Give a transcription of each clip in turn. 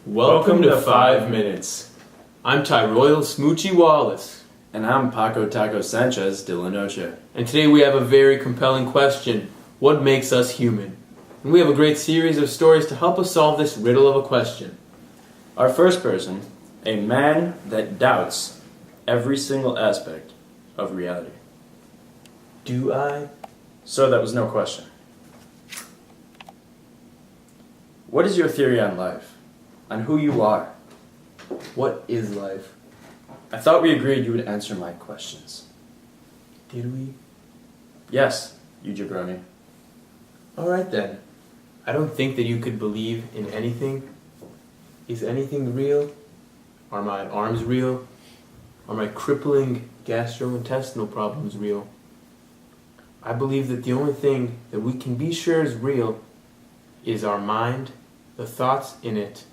Welcome to 5 Minutes. I'm Tyroyle Smoochie Wallace. And I'm Paco Taco Sanchez de la Noche. And today we have a very compelling question. What makes us human? And we have a great series of stories to help us solve this riddle of a question. Our first person, a man that doubts every single aspect of reality. Do I? So that was no question. What is your theory on life? On who you are? What is life? I thought we agreed you would answer my questions. Did we? Yes, you jabroni. Alright then. I don't think that you could believe in anything. Is anything real? Are my arms real? Are my crippling gastrointestinal problems real? I believe that the only thing that we can be sure is real is our mind, the thoughts in it,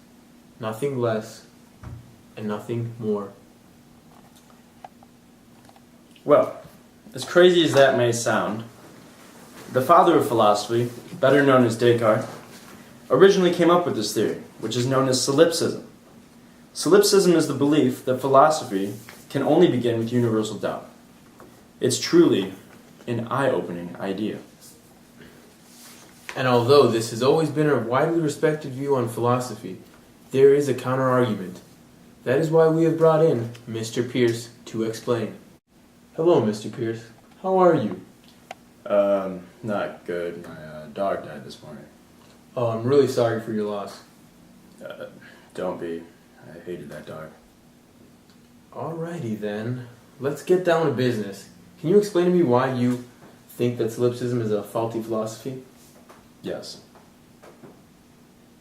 nothing less and nothing more. Well, as crazy as that may sound, the father of philosophy, better known as Descartes, originally came up with this theory, which is known as solipsism. Solipsism is the belief that philosophy can only begin with universal doubt. It's truly an eye-opening idea. And although this has always been a widely respected view on philosophy, there is a counter-argument. That is why we have brought in Mr. Pierce to explain. Hello, Mr. Pierce. How are you? Not good. My dog died this morning. Oh, I'm really sorry for your loss. Don't be. I hated that dog. Alrighty then. Let's get down to business. Can you explain to me why you think that solipsism is a faulty philosophy? Yes.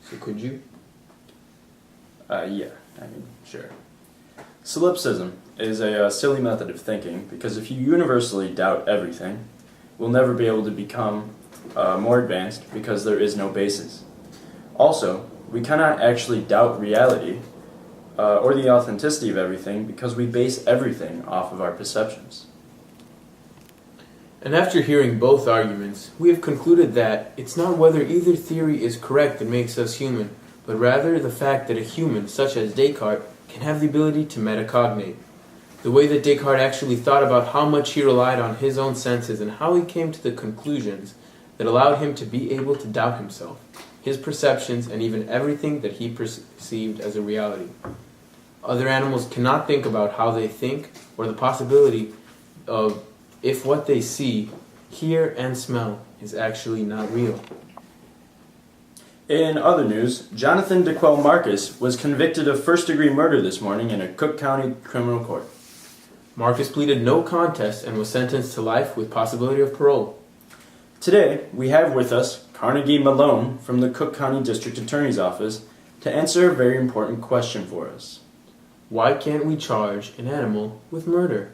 So could you? Sure. Solipsism is a silly method of thinking because if you universally doubt everything, we'll never be able to become more advanced because there is no basis. Also, we cannot actually doubt reality or the authenticity of everything because we base everything off of our perceptions. And after hearing both arguments, we have concluded that it's not whether either theory is correct that makes us human, but rather the fact that a human, such as Descartes, can have the ability to metacognate. The way that Descartes actually thought about how much he relied on his own senses and how he came to the conclusions that allowed him to be able to doubt himself, his perceptions, and even everything that he perceived as a reality. Other animals cannot think about how they think or the possibility of if what they see, hear, and smell is actually not real. In other news, Jonathan DeQuell Marcus was convicted of first-degree murder this morning in a Cook County criminal court. Marcus pleaded no contest and was sentenced to life with possibility of parole. Today, we have with us Carnegie Malone from the Cook County District Attorney's Office to answer a very important question for us. Why can't we charge an animal with murder?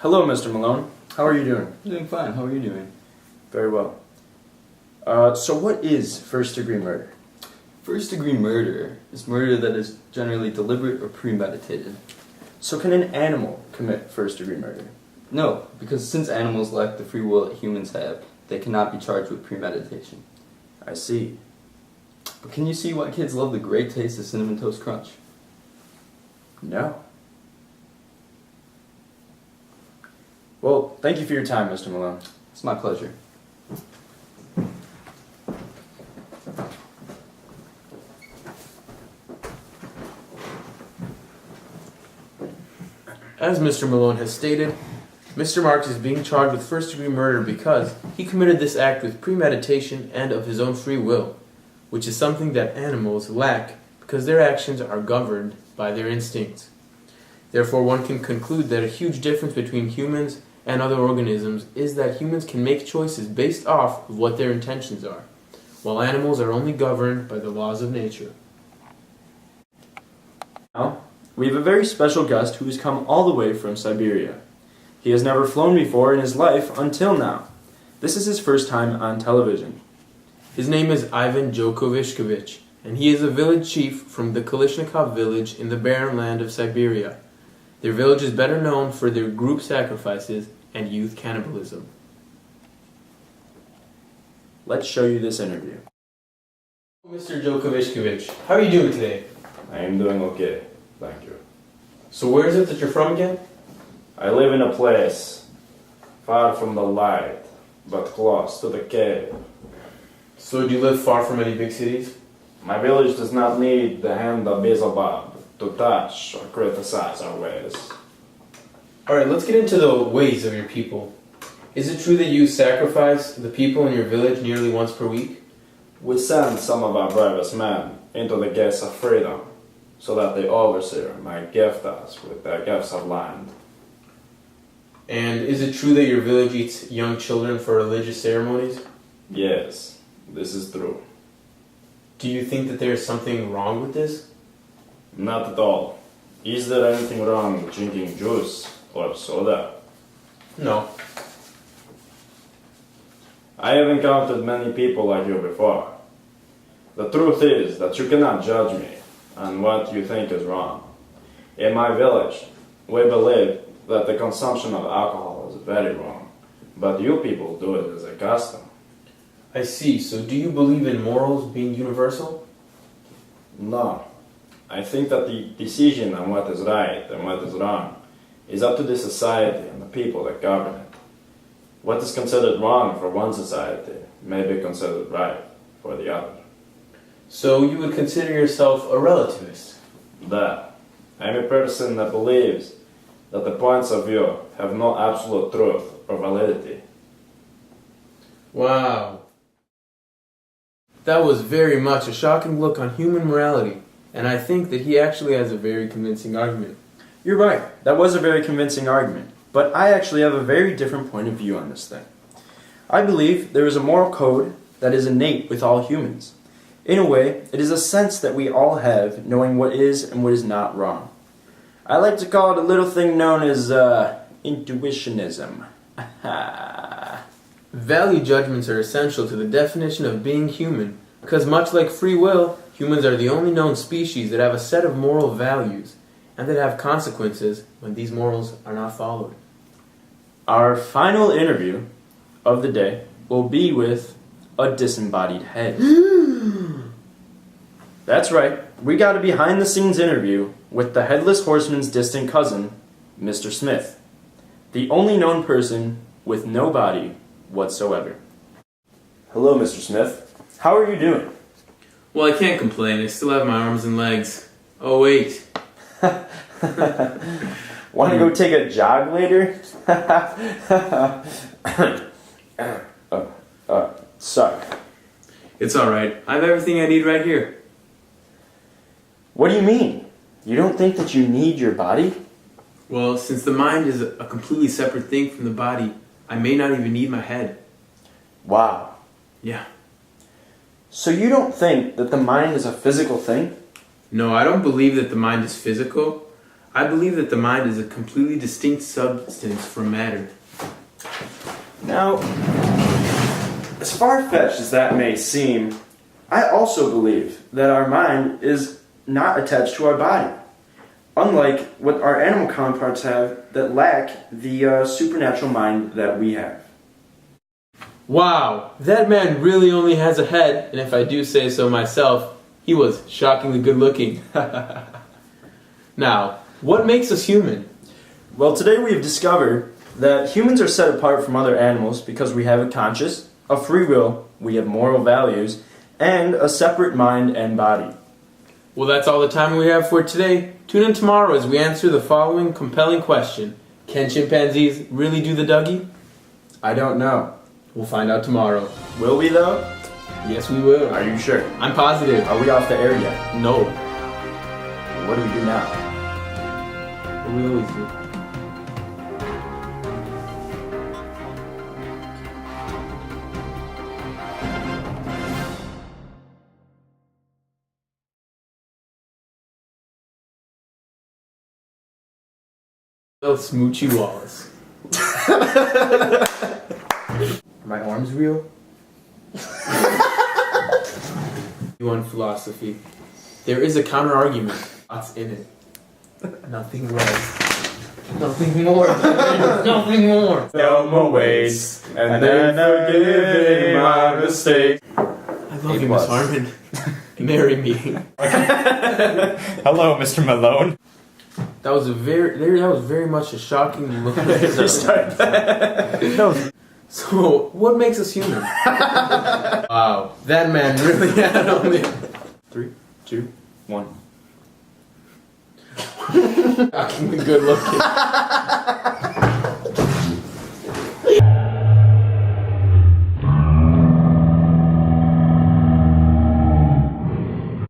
Hello, Mr. Malone. How are you doing? I'm doing fine. How are you doing? Very well. So what is first-degree murder? First-degree murder is murder that is generally deliberate or premeditated. So can an animal commit first-degree murder? No, because since animals lack the free will that humans have, they cannot be charged with premeditation. I see. But can you see why kids love the great taste of Cinnamon Toast Crunch? No. Well, thank you for your time, Mr. Malone. It's my pleasure. As Mr. Malone has stated, Mr. Marks is being charged with first-degree murder because he committed this act with premeditation and of his own free will, which is something that animals lack because their actions are governed by their instincts. Therefore, one can conclude that a huge difference between humans and other organisms is that humans can make choices based off of what their intentions are, while animals are only governed by the laws of nature. Now, we have a very special guest who has come all the way from Siberia. He has never flown before in his life until now. This is his first time on television. His name is Ivan Djokovishkovich, and he is a village chief from the Kalishnikov village in the barren land of Siberia. Their village is better known for their group sacrifices and youth cannibalism. Let's show you this interview. Mr. Djokovic, how are you doing today? I am doing okay, thank you. So where is it that you're from again? I live in a place far from the light, but close to the cave. So do you live far from any big cities? My village does not need the hand of Beelzebub to touch or criticize our ways. Alright, let's get into the ways of your people. Is it true that you sacrifice the people in your village nearly once per week? We send some of our bravest men into the gates of freedom, so that the overseer might gift us with their gifts of land. And is it true that your village eats young children for religious ceremonies? Yes, this is true. Do you think that there is something wrong with this? Not at all. Is there anything wrong with drinking juice or soda? No. I have encountered many people like you before. The truth is that you cannot judge me on what you think is wrong. In my village, we believe that the consumption of alcohol is very wrong, but you people do it as a custom. I see. So do you believe in morals being universal? No. I think that the decision on what is right and what is wrong is up to the society and the people that govern it. What is considered wrong for one society may be considered right for the other. So you would consider yourself a relativist? That I am a person that believes that the points of view have no absolute truth or validity. Wow. That was very much a shocking look on human morality, and I think that he actually has a very convincing argument. You're right, that was a very convincing argument, but I actually have a very different point of view on this thing. I believe there is a moral code that is innate with all humans. In a way, it is a sense that we all have, knowing what is and what is not wrong. I like to call it a little thing known as intuitionism. Value judgments are essential to the definition of being human, because much like free will, humans are the only known species that have a set of moral values, and that have consequences when these morals are not followed. Our final interview of the day will be with a disembodied head. That's right, we got a behind-the-scenes interview with the Headless Horseman's distant cousin, Mr. Smith, the only known person with no body whatsoever. Hello, Mr. Smith. How are you doing? Well, I can't complain. I still have my arms and legs. Oh, wait. Want to go take a jog later? Sorry. It's alright. I have everything I need right here. What do you mean? You don't think that you need your body? Well, since the mind is a completely separate thing from the body, I may not even need my head. Wow. Yeah. So you don't think that the mind is a physical thing? No, I don't believe that the mind is physical. I believe that the mind is a completely distinct substance from matter. Now, as far-fetched as that may seem, I also believe that our mind is not attached to our body, unlike what our animal counterparts have that lack the supernatural mind that we have. Wow, that man really only has a head, and if I do say so myself, he was shockingly good looking. Now, what makes us human? Well, today we have discovered that humans are set apart from other animals because we have a conscience, a free will, we have moral values, and a separate mind and body. Well, that's all the time we have for today. Tune in tomorrow as we answer the following compelling question. Can chimpanzees really do the Dougie? I don't know. We'll find out tomorrow. Will we though? Yes, we will. Are you sure? I'm positive. Are we off the air yet? No. What do we do now? What we always do. Little Smoochy Wallace. My arms real? On philosophy. There is a counter argument. What's in it? Nothing was. Nothing more. Nothing more. No more ways, and then forgiving my mistakes. I love you, Miss Harmon. Marry me. Hello, Mr. Malone. That was very much a shocking moment. So, what makes us human? Wow, that man really had on me. 3, 2, 1. Shockingly good looking.